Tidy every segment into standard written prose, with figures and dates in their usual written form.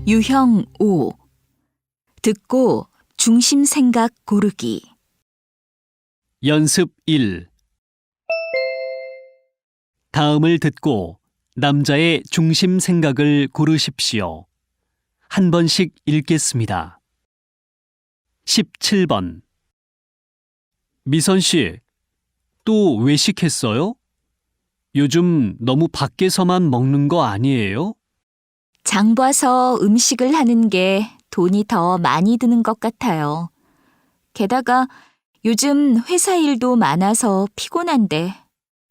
유형 5. 듣고 중심 생각 고르기. 연습 1. 다음을 듣고 남자의 중심 생각을 고르십시오. 한 번씩 읽겠습니다. 17번. 미선 씨, 또 외식했어요? 요즘 너무 밖에서만 먹는 거 아니에요? 장 봐서 음식을 하는 게 돈이 더 많이 드는 것 같아요. 게다가 요즘 회사 일도 많아서 피곤한데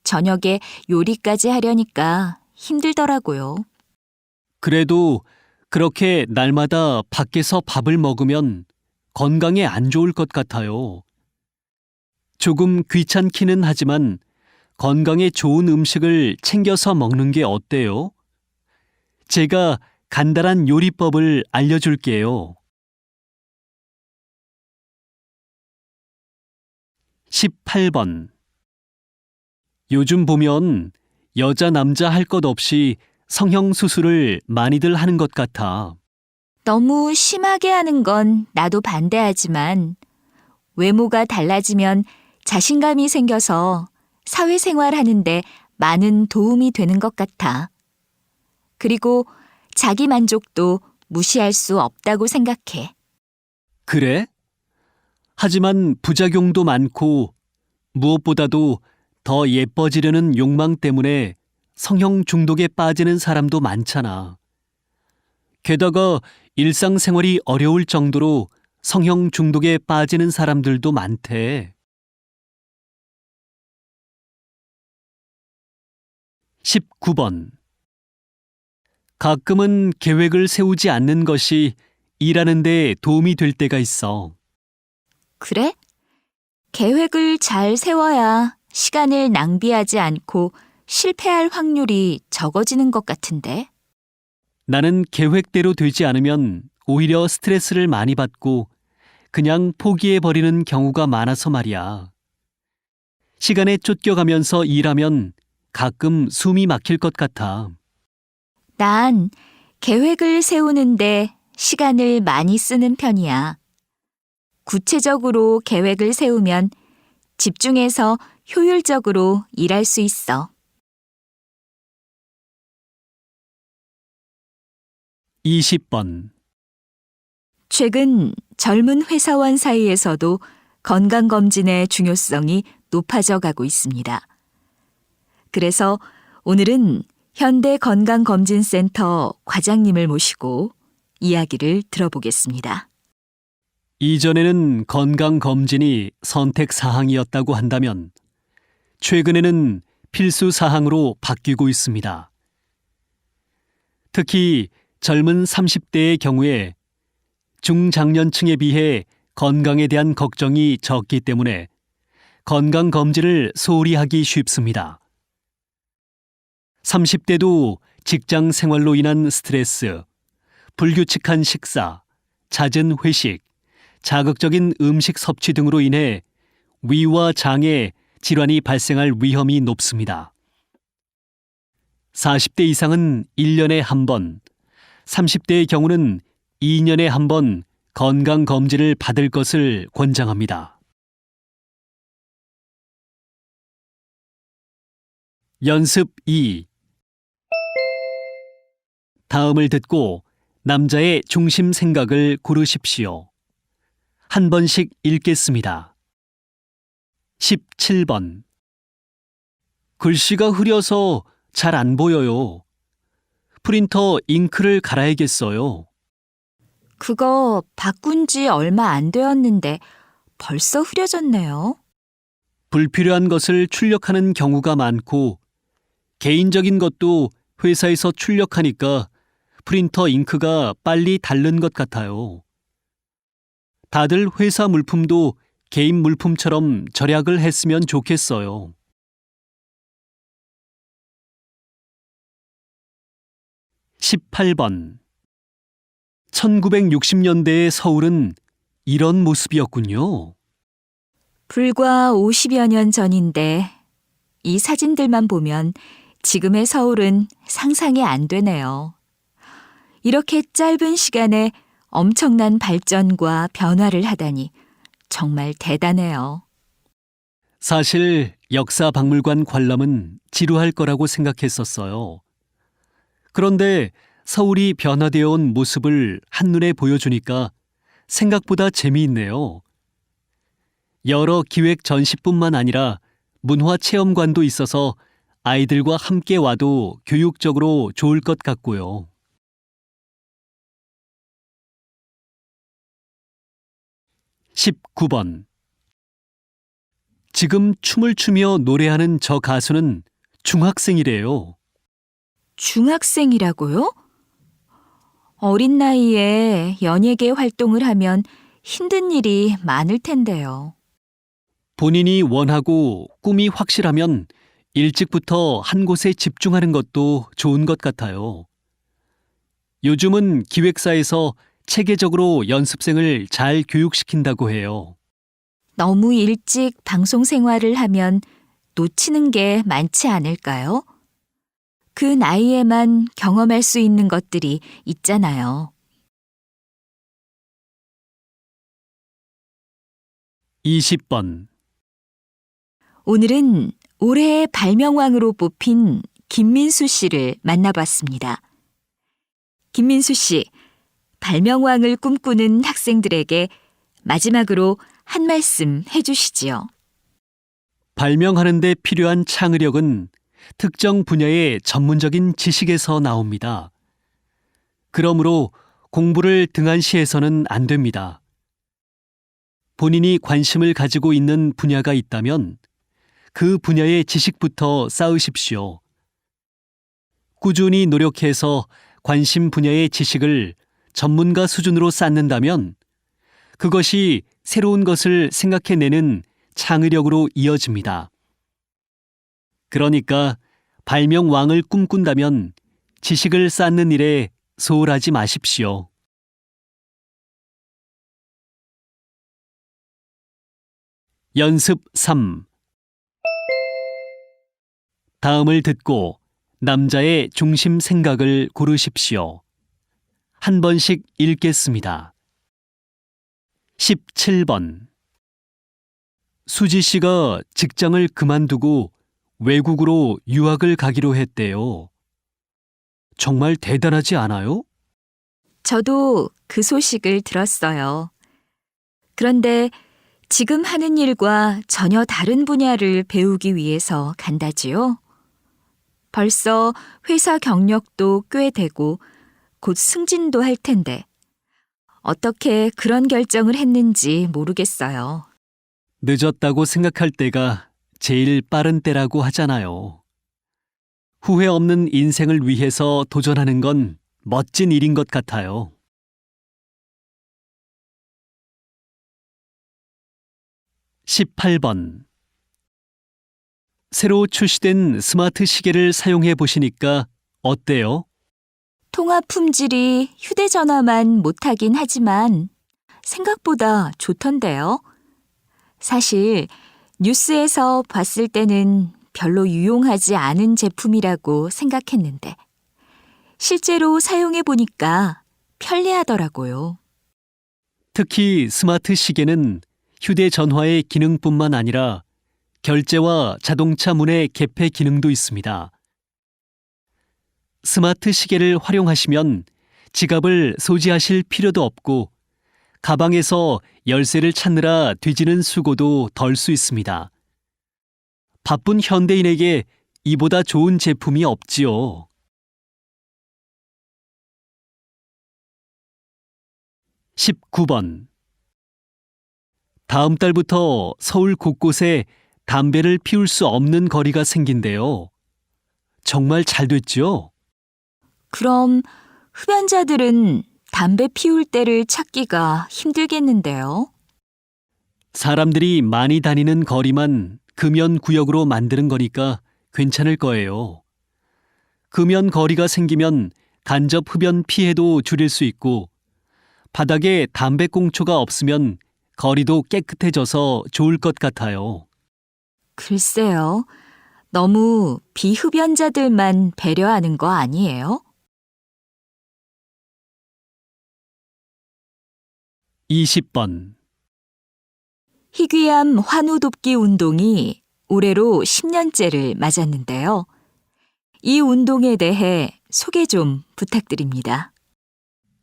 저녁에 요리까지 하려니까 힘들더라고요. 그래도 그렇게 날마다 밖에서 밥을 먹으면 건강에 안 좋을 것 같아요. 조금 귀찮기는 하지만 건강에 좋은 음식을 챙겨서 먹는 게 어때요? 제가 간단한 요리법을 알려줄게요. 18번. 요즘 보면 여자 남자 할 것 없이 성형수술을 많이들 하는 것 같아. 너무 심하게 하는 건 나도 반대하지만 외모가 달라지면 자신감이 생겨서 사회생활 하는데 많은 도움이 되는 것 같아. 그리고 자기 만족도 무시할 수 없다고 생각해. 그래? 하지만 부작용도 많고 무엇보다도 더 예뻐지려는 욕망 때문에 성형 중독에 빠지는 사람도 많잖아. 게다가 일상생활이 어려울 정도로 성형 중독에 빠지는 사람들도 많대. 19번. 가끔은 계획을 세우지 않는 것이 일하는 데 도움이 될 때가 있어. 그래? 계획을 잘 세워야 시간을 낭비하지 않고 실패할 확률이 적어지는 것 같은데. 나는 계획대로 되지 않으면 오히려 스트레스를 많이 받고 그냥 포기해버리는 경우가 많아서 말이야. 시간에 쫓겨가면서 일하면 가끔 숨이 막힐 것 같아. 난 계획을 세우는데 시간을 많이 쓰는 편이야. 구체적으로 계획을 세우면 집중해서 효율적으로 일할 수 있어. 20번. 최근 젊은 회사원 사이에서도 건강검진의 중요성이 높아져 가고 있습니다. 그래서 오늘은 현대건강검진센터 과장님을 모시고 이야기를 들어보겠습니다. 이전에는 건강검진이 선택사항이었다고 한다면 최근에는 필수사항으로 바뀌고 있습니다. 특히 젊은 30대의 경우에 중장년층에 비해 건강에 대한 걱정이 적기 때문에 건강검진을 소홀히 하기 쉽습니다. 30대도 직장 생활로 인한 스트레스, 불규칙한 식사, 잦은 회식, 자극적인 음식 섭취 등으로 인해 위와 장에 질환이 발생할 위험이 높습니다. 40대 이상은 1년에 한 번, 30대의 경우는 2년에 한 번 건강검진을 받을 것을 권장합니다. 연습 2. 다음을 듣고 남자의 중심 생각을 고르십시오. 한 번씩 읽겠습니다. 17번. 글씨가 흐려서 잘 안 보여요. 프린터 잉크를 갈아야겠어요. 그거 바꾼 지 얼마 안 되었는데 벌써 흐려졌네요. 불필요한 것을 출력하는 경우가 많고 개인적인 것도 회사에서 출력하니까 프린터 잉크가 빨리 닳는 것 같아요. 다들 회사 물품도 개인 물품처럼 절약을 했으면 좋겠어요. 18번. 1960년대의 서울은 이런 모습이었군요. 불과 50여 년 전인데 이 사진들만 보면 지금의 서울은 상상이 안 되네요. 이렇게 짧은 시간에 엄청난 발전과 변화를 하다니 정말 대단해요. 사실 역사박물관 관람은 지루할 거라고 생각했었어요. 그런데 서울이 변화되어 온 모습을 한눈에 보여주니까 생각보다 재미있네요. 여러 기획 전시뿐만 아니라 문화체험관도 있어서 아이들과 함께 와도 교육적으로 좋을 것 같고요. 19번. 지금 춤을 추며 노래하는 저 가수는 중학생이래요. 중학생이라고요? 어린 나이에 연예계 활동을 하면 힘든 일이 많을 텐데요. 본인이 원하고 꿈이 확실하면 일찍부터 한 곳에 집중하는 것도 좋은 것 같아요. 요즘은 기획사에서 체계적으로 연습생을 잘 교육시킨다고 해요. 너무 일찍 방송 생활을 하면 놓치는 게 많지 않을까요? 그 나이에만 경험할 수 있는 것들이 있잖아요. 20번. 오늘은 올해의 발명왕으로 뽑힌 김민수 씨를 만나봤습니다. 김민수 씨, 발명왕을 꿈꾸는 학생들에게 마지막으로 한 말씀 해주시지요. 발명하는 데 필요한 창의력은 특정 분야의 전문적인 지식에서 나옵니다. 그러므로 공부를 등한시해서는 안 됩니다. 본인이 관심을 가지고 있는 분야가 있다면 그 분야의 지식부터 쌓으십시오. 꾸준히 노력해서 관심 분야의 지식을 전문가 수준으로 쌓는다면 그것이 새로운 것을 생각해내는 창의력으로 이어집니다. 그러니까 발명왕을 꿈꾼다면 지식을 쌓는 일에 소홀하지 마십시오. 연습 3. 다음을 듣고 남자의 중심 생각을 고르십시오. 한 번씩 읽겠습니다. 17번. 수지 씨가 직장을 그만두고 외국으로 유학을 가기로 했대요. 정말 대단하지 않아요? 저도 그 소식을 들었어요. 그런데 지금 하는 일과 전혀 다른 분야를 배우기 위해서 간다지요? 벌써 회사 경력도 꽤 되고 곧 승진도 할 텐데 어떻게 그런 결정을 했는지 모르겠어요. 늦었다고 생각할 때가 제일 빠른 때라고 하잖아요. 후회 없는 인생을 위해서 도전하는 건 멋진 일인 것 같아요. 18번. 새로 출시된 스마트 시계를 사용해 보시니까 어때요? 통화 품질이 휴대전화만 못하긴 하지만 생각보다 좋던데요. 사실 뉴스에서 봤을 때는 별로 유용하지 않은 제품이라고 생각했는데 실제로 사용해 보니까 편리하더라고요. 특히 스마트 시계는 휴대전화의 기능뿐만 아니라 결제와 자동차 문의 개폐 기능도 있습니다. 스마트 시계를 활용하시면 지갑을 소지하실 필요도 없고 가방에서 열쇠를 찾느라 뒤지는 수고도 덜 수 있습니다. 바쁜 현대인에게 이보다 좋은 제품이 없지요. 19번. 다음 달부터 서울 곳곳에 담배를 피울 수 없는 거리가 생긴대요. 정말 잘 됐죠? 그럼 흡연자들은 담배 피울 때를 찾기가 힘들겠는데요. 사람들이 많이 다니는 거리만 금연 구역으로 만드는 거니까 괜찮을 거예요. 금연 거리가 생기면 간접 흡연 피해도 줄일 수 있고 바닥에 담배꽁초가 없으면 거리도 깨끗해져서 좋을 것 같아요. 글쎄요. 너무 비흡연자들만 배려하는 거 아니에요? 20번. 희귀암 환우 돕기 운동이 올해로 10년째를 맞았는데요. 이 운동에 대해 소개 좀 부탁드립니다.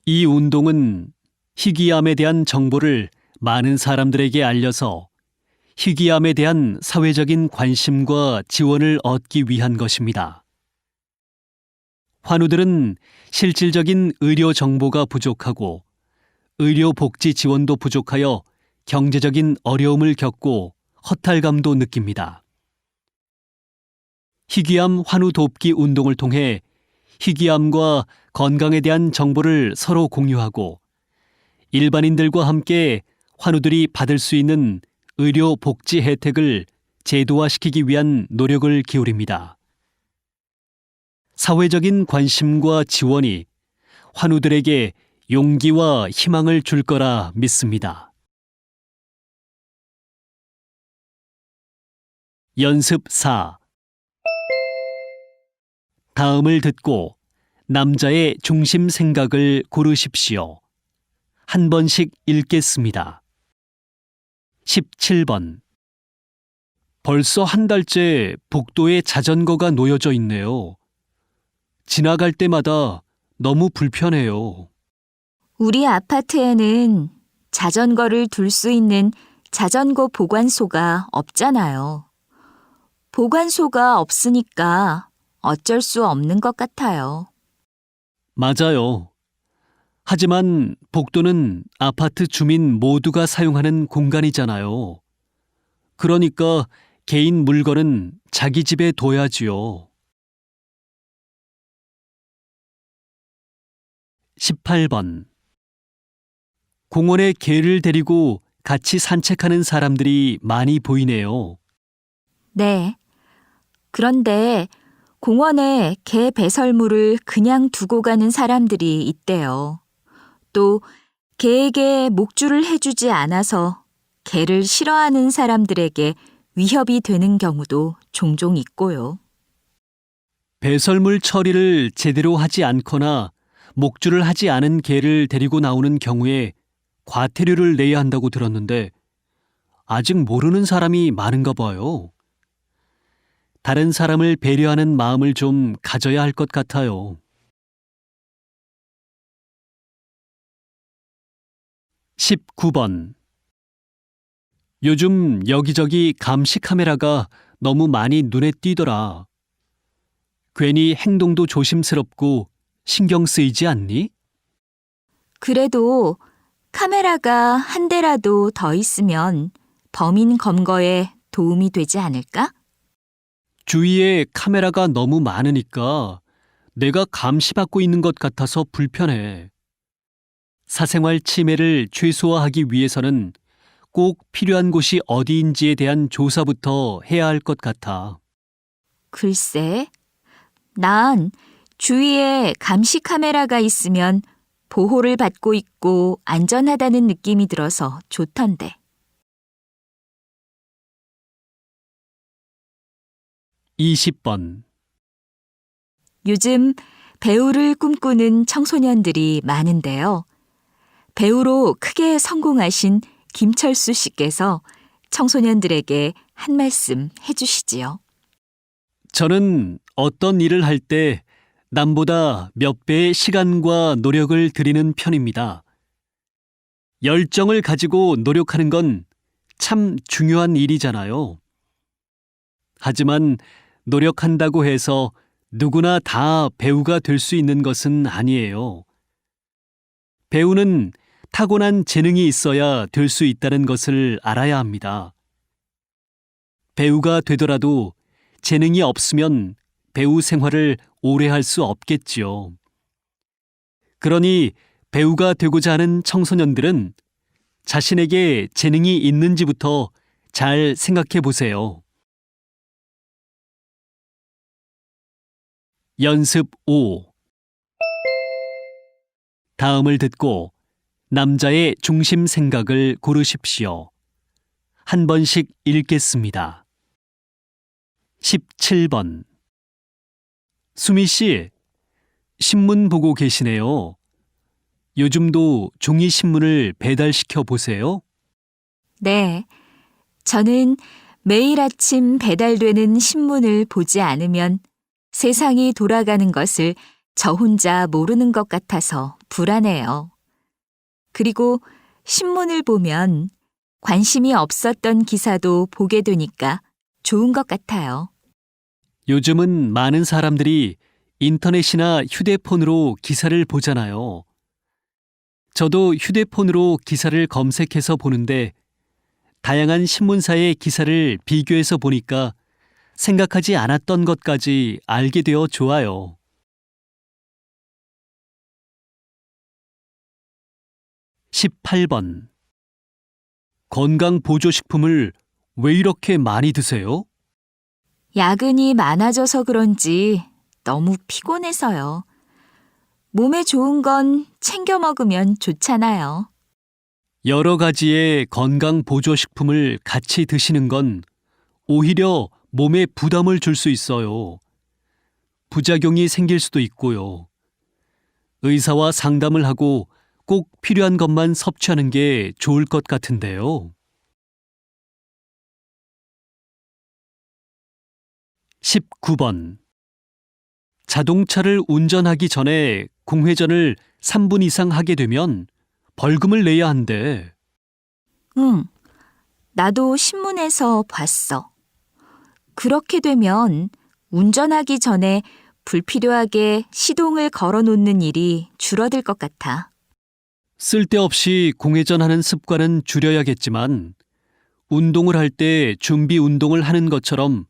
이 운동은 희귀암에 대한 정보를 많은 사람들에게 알려서 희귀암에 대한 사회적인 관심과 지원을 얻기 위한 것입니다. 환우들은 실질적인 의료 정보가 부족하고 의료 복지 지원도 부족하여 경제적인 어려움을 겪고 허탈감도 느낍니다. 희귀암 환우 돕기 운동을 통해 희귀암과 건강에 대한 정보를 서로 공유하고 일반인들과 함께 환우들이 받을 수 있는 의료 복지 혜택을 제도화시키기 위한 노력을 기울입니다. 사회적인 관심과 지원이 환우들에게 용기와 희망을 줄 거라 믿습니다. 연습 4. 다음을 듣고 남자의 중심 생각을 고르십시오. 한 번씩 읽겠습니다. 17번. 벌써 한 달째 복도에 자전거가 놓여져 있네요. 지나갈 때마다 너무 불편해요. 우리 아파트에는 자전거를 둘 수 있는 자전거 보관소가 없잖아요. 보관소가 없으니까 어쩔 수 없는 것 같아요. 맞아요. 하지만 복도는 아파트 주민 모두가 사용하는 공간이잖아요. 그러니까 개인 물건은 자기 집에 둬야지요. 18번. 공원에 개를 데리고 같이 산책하는 사람들이 많이 보이네요. 네. 그런데 공원에 개 배설물을 그냥 두고 가는 사람들이 있대요. 또 개에게 목줄을 해주지 않아서 개를 싫어하는 사람들에게 위협이 되는 경우도 종종 있고요. 배설물 처리를 제대로 하지 않거나 목줄을 하지 않은 개를 데리고 나오는 경우에 과태료를 내야 한다고 들었는데 아직 모르는 사람이 많은가 봐요. 다른 사람을 배려하는 마음을 좀 가져야 할 것 같아요. 19번. 요즘 여기저기 감시 카메라가 너무 많이 눈에 띄더라. 괜히 행동도 조심스럽고 신경 쓰이지 않니? 그래도 카메라가 한 대라도 더 있으면 범인 검거에 도움이 되지 않을까? 주위에 카메라가 너무 많으니까 내가 감시받고 있는 것 같아서 불편해. 사생활 침해를 최소화하기 위해서는 꼭 필요한 곳이 어디인지에 대한 조사부터 해야 할 것 같아. 글쎄, 난 주위에 감시 카메라가 있으면 보호를 받고 있고 안전하다는 느낌이 들어서 좋던데. 20번. 요즘 배우를 꿈꾸는 청소년들이 많은데요. 배우로 크게 성공하신 김철수 씨께서 청소년들에게 한 말씀 해주시지요. 저는 어떤 일을 할 때 남보다 몇 배의 시간과 노력을 들이는 편입니다. 열정을 가지고 노력하는 건 참 중요한 일이잖아요. 하지만 노력한다고 해서 누구나 다 배우가 될 수 있는 것은 아니에요. 배우는 타고난 재능이 있어야 될 수 있다는 것을 알아야 합니다. 배우가 되더라도 재능이 없으면 배우 생활을 오래 할 수 없겠지요. 그러니 배우가 되고자 하는 청소년들은 자신에게 재능이 있는지부터 잘 생각해 보세요. 연습 5. 다음을 듣고 남자의 중심 생각을 고르십시오. 한 번씩 읽겠습니다. 17번. 수미 씨, 신문 보고 계시네요. 요즘도 종이 신문을 배달시켜 보세요? 네, 저는 매일 아침 배달되는 신문을 보지 않으면 세상이 돌아가는 것을 저 혼자 모르는 것 같아서 불안해요. 그리고 신문을 보면 관심이 없었던 기사도 보게 되니까 좋은 것 같아요. 요즘은 많은 사람들이 인터넷이나 휴대폰으로 기사를 보잖아요. 저도 휴대폰으로 기사를 검색해서 보는데 다양한 신문사의 기사를 비교해서 보니까 생각하지 않았던 것까지 알게 되어 좋아요. 18번. 건강보조식품을 왜 이렇게 많이 드세요? 야근이 많아져서 그런지 너무 피곤해서요. 몸에 좋은 건 챙겨 먹으면 좋잖아요. 여러 가지의 건강보조식품을 같이 드시는 건 오히려 몸에 부담을 줄 수 있어요. 부작용이 생길 수도 있고요. 의사와 상담을 하고 꼭 필요한 것만 섭취하는 게 좋을 것 같은데요. 19번. 자동차를 운전하기 전에 공회전을 3분 이상 하게 되면 벌금을 내야 한대. 응, 나도 신문에서 봤어. 그렇게 되면 운전하기 전에 불필요하게 시동을 걸어 놓는 일이 줄어들 것 같아. 쓸데없이 공회전하는 습관은 줄여야겠지만 운동을 할 때 준비 운동을 하는 것처럼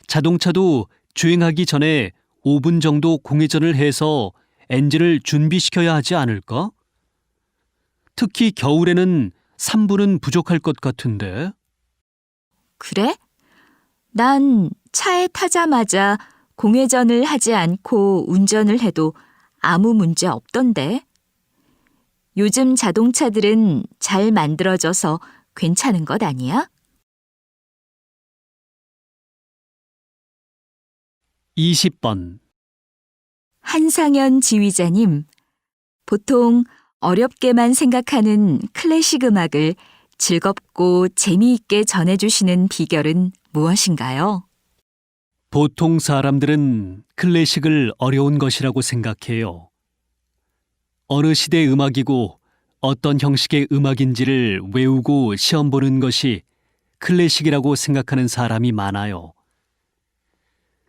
자동차도 주행하기 전에 5분 정도 공회전을 해서 엔진을 준비시켜야 하지 않을까? 특히 겨울에는 3분은 부족할 것 같은데. 그래? 난 차에 타자마자 공회전을 하지 않고 운전을 해도 아무 문제 없던데. 요즘 자동차들은 잘 만들어져서 괜찮은 것 아니야? 20번. 한상현 지휘자님, 보통 어렵게만 생각하는 클래식 음악을 즐겁고 재미있게 전해주시는 비결은 무엇인가요? 보통 사람들은 클래식을 어려운 것이라고 생각해요. 어느 시대 음악이고 어떤 형식의 음악인지를 외우고 시험 보는 것이 클래식이라고 생각하는 사람이 많아요.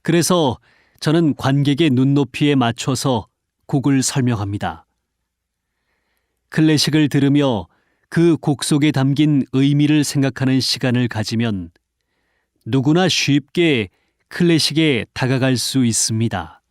그래서 저는 관객의 눈높이에 맞춰서 곡을 설명합니다. 클래식을 들으며 그 곡 속에 담긴 의미를 생각하는 시간을 가지면 누구나 쉽게 클래식에 다가갈 수 있습니다.